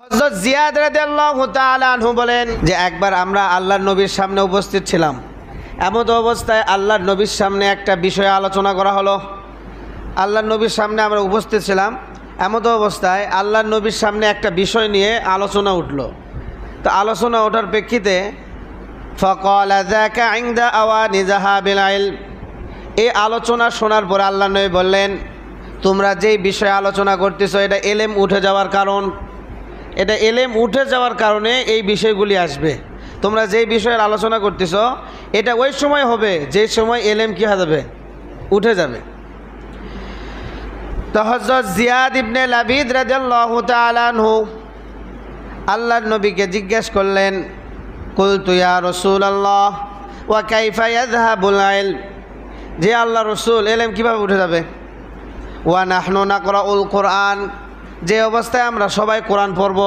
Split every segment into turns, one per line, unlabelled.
হযরত জিয়াদ রাদিয়াল্লাহু তাআলা আনহু বলেন যে একবার আমরা আল্লাহর নবীর সামনে উপস্থিত ছিলাম। এমন অবস্থায় আল্লাহর নবীর সামনে একটা বিষয় আলোচনা করা হলো। আল্লাহর নবীর সামনে আমরা উপস্থিত ছিলাম, এমন অবস্থায় আল্লাহর নবীর সামনে একটা বিষয় নিয়ে আলোচনা উঠল। তো আলোচনা ওঠার প্রেক্ষিতে ফাকালা যাকা ইনদা আওয়ানি যাহাবিল ইলম, এই আলোচনা শোনার পরে আল্লাহর নবী বললেন, তোমরা যেই বিষয়ে আলোচনা করতেছো এটা এলেম উঠে যাওয়ার কারণ, এটা এলেম উঠে যাওয়ার কারণে এই বিষয়গুলি আসবে। তোমরা যেই বিষয়ের আলোচনা করতেছো এটা ওই সময় হবে যে সময় এলেম কি হয়ে যাবে, উঠে যাবে। তো হযরত জিয়াদ ইবনে লাবিদ রাদিয়াল্লাহু তাআলা আনহু আল্লাহর নবীকে জিজ্ঞেস করলেন, কুলতু ইয়া রাসূলুল্লাহ ওয়া কাইফা ইয়াযহাবুল ইলম, যে আল্লাহ রসুল এলেম কীভাবে উঠে যাবে? ওয়া নাহনু নাকরাউল কোরআন, যে অবস্থায় আমরা সবাই কোরআন পড়ব,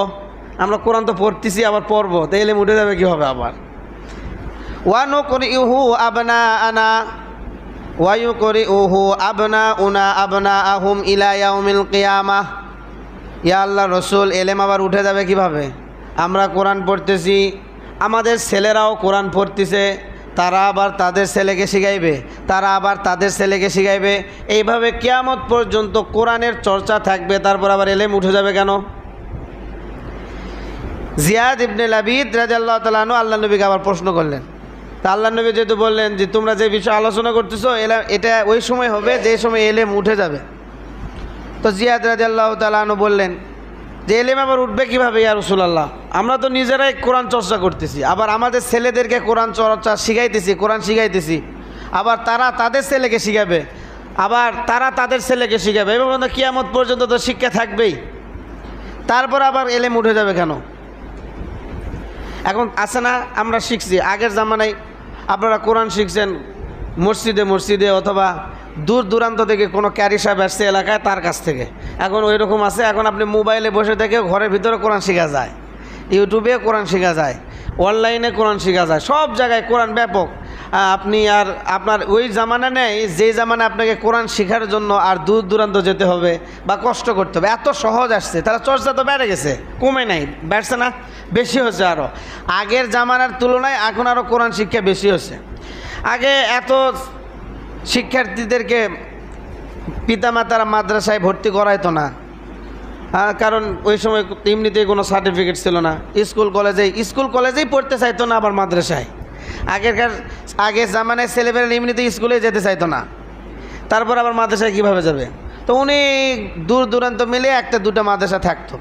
আমরা কোরআন তো পড়তেছি আবার পড়ব, তো এলেম উঠে যাবে কী হবে আবার? ওয়া নুকরিউহু আবনাআনা ওয়া ইউকরিউহু আবনাউনা আবনাআহুম ইলা ইয়াউমিল কিয়ামাহ, ইয়া আল্লাহ রসুল এলেম আবার উঠে যাবে কিভাবে? আমরা কোরআন পড়তেছি, আমাদের ছেলেরাও কোরআন পড়তেছে, তারা আবার তাদের ছেলেকে শিখাইবে, তারা আবার তাদের ছেলেকে শিখাইবে, এইভাবে কিয়ামত পর্যন্ত কোরআনের চর্চা থাকবে, তারপর আবার এলেম উঠে যাবে কেন? জিয়াদ ইবনে লাবিদ রাদিয়াল্লাহু তাআলা আনহু আল্লাহ নবীকে আবার প্রশ্ন করলেন। তা আল্লাহ নবী যেহেতু বললেন যে তোমরা যে বিষয়ে আলোচনা করতেছো এটা ওই সময় হবে যে সময় এলেম উঠে যাবে। তো জিয়াদ রাদিয়াল্লাহু তাআলা আনহু বললেন যে এলেম আবার উঠবে কীভাবে ইয়া রাসূলুল্লাহ? আমরা তো নিজেরাই কোরআন চর্চা করতেছি, আবার আমাদের ছেলেদেরকে কোরআন চর্চা শিখাইতেছি, কোরআন শিখাইতেছি, আবার তারা তাদের ছেলেকে শিখাবে, আবার তারা তাদের ছেলেকে শিখাবে, এভাবে তো কিয়ামত পর্যন্ত তো শিক্ষা থাকবেই, তারপর আবার এলেম উঠে যাবে কেন? এখন আছে না, আমরা শিখছি আগের জামানায়, আপনারা কোরআন শিখছেন মসজিদে মসজিদে অথবা দূর দূরান্ত থেকে কোনো ক্যারি সাহেব আসছে এলাকায় তার কাছ থেকে, এখন ওই রকম আছে। এখন আপনি মোবাইলে বসে থেকে ঘরের ভিতরে কোরআন শেখা যায়, ইউটিউবে কোরআন শেখা যায়, অনলাইনে কোরআন শেখা যায়, সব জায়গায় কোরআন ব্যাপক। আপনি আর আপনার ওই জামানা নেই যে জামানা আপনাকে কোরআন শেখার জন্য আর দূর দূরান্ত যেতে হবে বা কষ্ট করতে হবে, এত সহজ আসছে। তারা চর্চা তো বেড়ে গেছে, কমে নাই, বেড়ছে না, বেশি হচ্ছে। আরও আগের জামানার তুলনায় এখন আরও কোরআন শিক্ষা বেশি হচ্ছে। আগে এত শিক্ষার্থীদেরকে পিতামাতারা মাদ্রাসায় ভর্তি করাইতো না, কারণ ওই সময় এমনিতেই কোনো সার্টিফিকেট ছিল না। স্কুল কলেজেই পড়তে চাইতো না, আবার মাদ্রাসায় আগের জামানায় ছেলেমেয়েরা এমনিতেই স্কুলে যেতে চাইতো না, তারপর আবার মাদ্রাসায় কীভাবে যাবে? তো অনেক দূর দূরান্ত মিলে একটা দুটো মাদ্রাসা থাকতো।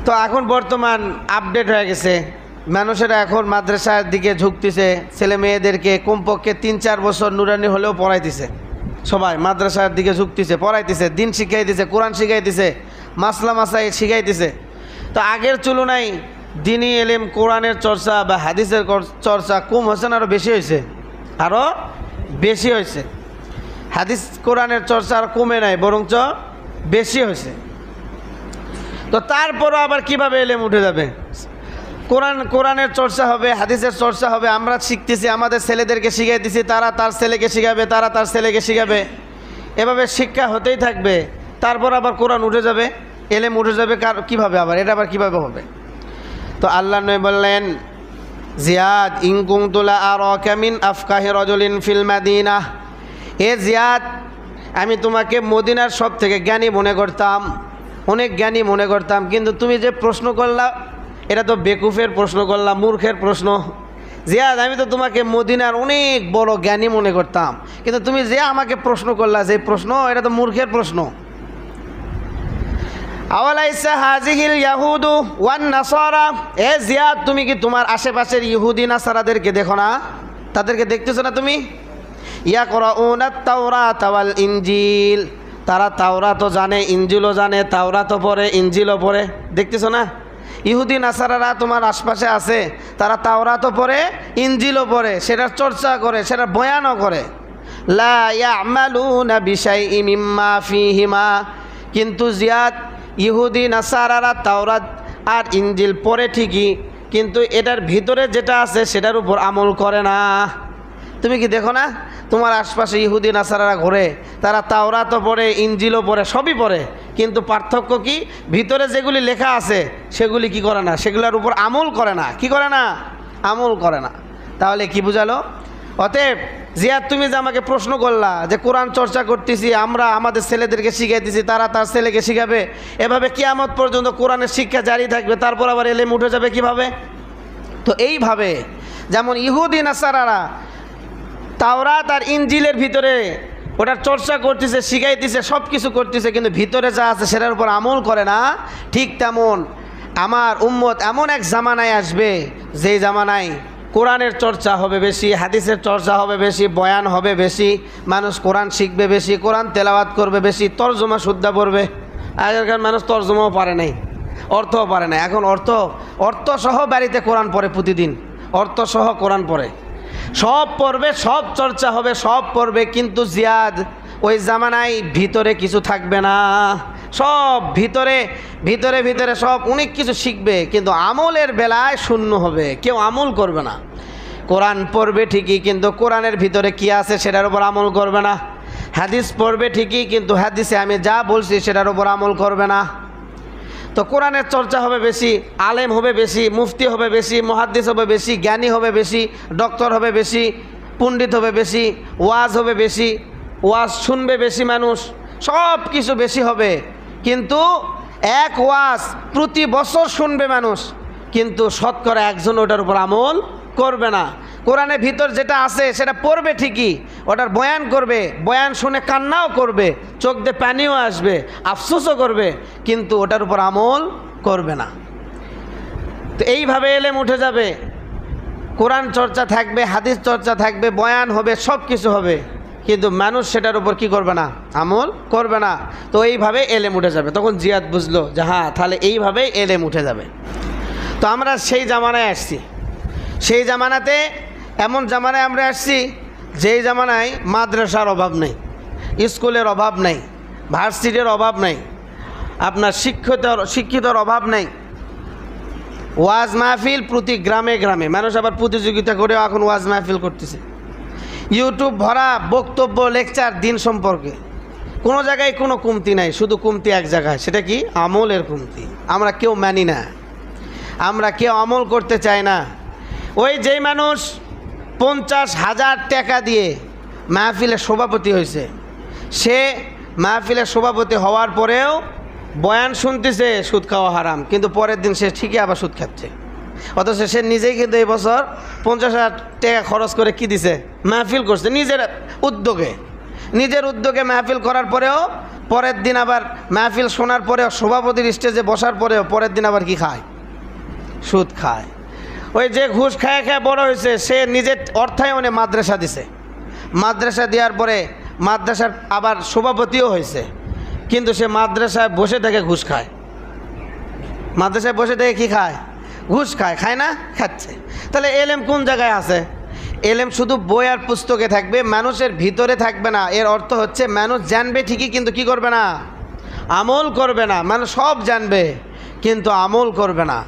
তো এখন বর্তমান আপডেট হয়ে গেছে, মানুষেরা এখন মাদ্রাসার দিকে ঝুঁকতেছে, ছেলে মেয়েদেরকে কমপক্ষে 3-4 বছর নুরানি হলেও পড়াইতেছে, সবাই মাদ্রাসার দিকে ঝুঁকতেছে, পড়াইতেছে, দিন শিখাইতেছে, কোরআন শিখাইতেছে, মাসলা মাসাই শিখাইতেছে। তো আগের তুলনায় দিনই এলেম কোরআনের চর্চা বা হাদিসের চর্চা কম হয়েছে না আরও বেশি হয়েছে? আরও বেশি হয়েছে। হাদিস কোরআনের চর্চা আর কমে নাই, বরঞ্চ বেশি হয়েছে। তো তারপরও আবার কিভাবে এলেম উঠে যাবে? কোরআনের চর্চা হবে, হাদিসের চর্চা হবে, আমরা শিখতেছি, আমাদের ছেলেদেরকে শিখাইতেছি, তারা তার ছেলেকে শিখাবে, তারা তার ছেলেকে শিখাবে, এভাবে শিক্ষা হতেই থাকবে। তারপর আবার কোরআন উঠে যাবে, এলেম উঠে যাবে কীভাবে? আবার এটা আবার কীভাবে হবে? তো আল্লাহ নবী বললেন, জিয়াদ ইন কুনতু লা আরাকা মিন আফকাহি রাজুলিন ফিল মাদিনাহ, এ জিয়াদ আমি তোমাকে মদিনার সব থেকে জ্ঞানী মনে করতাম, অনেক জ্ঞানী মনে করতাম, কিন্তু তুমি যে প্রশ্ন করলা এটা তো বেকুফের প্রশ্ন করলাম, মূর্খের প্রশ্ন। জিয়াদ আমি তো তোমাকে মদিনার অনেক বড় জ্ঞানী মনে করতাম, কিন্তু তুমি যে আমাকে প্রশ্ন করলা যে প্রশ্ন, এটা তো মূর্খের প্রশ্ন। আওয়ালাইসা হাযিহিল ইয়াহুদু ওয়ান নাসারা, এ জিয়াদ তুমি কি তোমার আশেপাশের ইহুদি নাসারাদেরকে দেখো না? তাদেরকে দেখতেছো না তুমি? ইয়াকরাউনাত তাওরাত ওয়াল ইনজিল, তারা তাওরাতও জানে, ইনজিলও জানে, তাওরাতও পড়ে, ইনজিলও পড়ে, দেখতেছো না? ইহুদি নাসারারা তোমার আশপাশে আছে, তারা তাওরাতও পড়ে, ইনজিলও পড়ে, সেটার চর্চা করে, সেটার বয়ানও করে। লা ইয়ামালুনা বিশাইইম মিম্মা ফীহিমা, কিন্তু জিয়াদ ইহুদি নাসারারা তাওরাত আর ইনজিল পড়ে ঠিকই, কিন্তু এটার ভিতরে যেটা আছে সেটার উপর আমল করে না। তুমি কি দেখো না তোমার আশপাশে ইহুদি নাসারারা ঘোরে, তারা তাওরাতও পড়ে, ইনজিলও পড়ে, সবই পড়ে, কিন্তু পার্থক্য কি? ভিতরে যেগুলি লেখা আছে সেগুলি কি করে না, সেগুলোর উপর আমল করে না। কি করে না? আমল করে না। তাহলে কি বুঝালো? অতএব জিয়াদ, তুমি যে আমাকে প্রশ্ন করলা যে কোরআন চর্চা করতেছি আমরা, আমাদের ছেলেদেরকে শিখাইতেছি, তারা তার ছেলেকে শিখাবে, এভাবে কিয়ামত পর্যন্ত কোরআনের শিক্ষা জারি থাকবে, তারপর আবার এলেম উঠে যাবে কিভাবে? তো এইভাবে যেমন ইহুদি নাসারারা তাওরাত আর ইনজিলের ভিতরে ওটার চর্চা করতেছে, শিখাইতেছে, সব কিছু করতেছে, কিন্তু ভিতরে যা আছে সেটার উপর আমল করে না, ঠিক তেমন আমার উম্মত এমন এক জামানায় আসবে যেই জামানায় কোরআনের চর্চা হবে বেশি, হাদিসের চর্চা হবে বেশি, বয়ান হবে বেশি, মানুষ কোরআন শিখবে বেশি, কোরআন তেলাওয়াত করবে বেশি, তর্জমা শুদ্ধা পড়বে। আগেরকার মানুষ তর্জমাও পারে নাই, অর্থও পারে না। এখন অর্থসহ বাড়িতে কোরআন পড়ে, প্রতিদিন অর্থসহ কোরআন পড়ে, সব পড়বে, সব চর্চা হবে, সব পড়বে, কিন্তু জিয়াদ ওই জামানায় ভিতরে কিছু থাকবে না, সব ভিতরে ভিতরে ভিতরে সব অনেক কিছু শিখবে, কিন্তু আমলের বেলায় শূন্য হবে, কেউ আমল করবে না। কোরআন পড়বে ঠিকই, কিন্তু কোরআনের ভিতরে কি আছে সেটার উপর আমল করবে না। হাদিস পড়বে ঠিকই, কিন্তু হাদিসে আমি যা বলছি সেটার উপর আমল করবে না। তো কোরআনের চর্চা হবে বেশি, আলেম হবে বেশি, মুফতি হবে বেশি, মুহাদ্দিস হবে বেশি, জ্ঞানী হবে বেশি, ডক্টর হবে বেশি, পণ্ডিত হবে বেশি, ওয়াজ হবে বেশি, ওয়াজ শুনবে বেশি মানুষ, সব কিছু বেশি হবে, কিন্তু এক ওয়াজ প্রতি বছর শুনবে মানুষ, কিন্তু শতকরা একজন ওটার উপর আমল করবে না। কোরআনের ভিতর যেটা আছে সেটা পড়বে ঠিকই, ওটার বয়ান করবে, বয়ান শুনে কান্নাও করবে, চোখ দিয়ে পানিও আসবে, আফসোসও করবে, কিন্তু ওটার উপর আমল করবে না। তো এইভাবে এলেম উঠে যাবে, কোরআন চর্চা থাকবে, হাদিস চর্চা থাকবে, বয়ান হবে, সব কিছু হবে, কিন্তু মানুষ সেটার উপর কি করবে না? আমল করবে না। তো এইভাবে এলেম উঠে যাবে। তখন জিয়াদ বুঝলো যে হ্যাঁ, তাহলে এইভাবেই এলেম উঠে যাবে। তো আমরা সেই জামানায় আসছি, সেই জামানাতে এমন জামানায় আমরা আসছি যেই জামানায় মাদ্রাসার অভাব নেই, স্কুলের অভাব নেই, ভার্সিটির অভাব নেই, আপনার শিক্ষিতর অভাব নেই, ওয়াজ মাহফিল প্রতি গ্রামে গ্রামে, মানুষ আবার প্রতিযোগিতা করেও এখন ওয়াজ মাহফিল করতেছে, ইউটিউব ভরা বক্তব্য, লেকচার দিন সম্পর্কে, কোনো জায়গায় কোনো কমতি নাই, শুধু কমতি এক জায়গায়, সেটা কি? আমলের কমতি। আমরা কেউ মানি না, আমরা কেউ আমল করতে চাই না। ওই যেই মানুষ 50,000 টাকা দিয়ে মাহফিলের সভাপতি হয়েছে, সে মাহফিলের সভাপতি হওয়ার পরেও বয়ান শুনতেছে সুদ খাওয়া হারাম, কিন্তু পরের দিন সে ঠিকই আবার সুদ খাচ্ছে, অথচ সে নিজেই কিন্তু এই বছর 50,000 টাকা খরচ করে কি দিছে? মাহফিল করছে, নিজের উদ্যোগে মাহফিল করার পরেও পরের দিন আবার মাহফিল শোনার পরেও, সভাপতির স্টেজে বসার পরেও পরের দিন আবার কি খায়? সুদ খায়। ওই যে ঘুষ খায় বড় হয়েছে, সে নিজের অর্থায়নে মাদ্রাসা দিছে, মাদ্রাসা দেওয়ার পরে মাদ্রাসার আবার সভাপতিও হয়েছে, কিন্তু সে মাদ্রাসায় বসে থেকে ঘুষ খায়, মাদ্রাসায় বসে থেকে কি খায়? ঘুষ খায়। খায় না? খাচ্ছে। তাহলে এলেম কোন জায়গায় আছে? এলেম শুধু বই আর পুস্তকে থাকবে, মানুষের ভিতরে থাকবে না। এর অর্থ হচ্ছে মানুষ জানবে ঠিকই, কিন্তু কি করবে না? আমল করবে না। মানুষ সব জানবে কিন্তু আমল করবে না।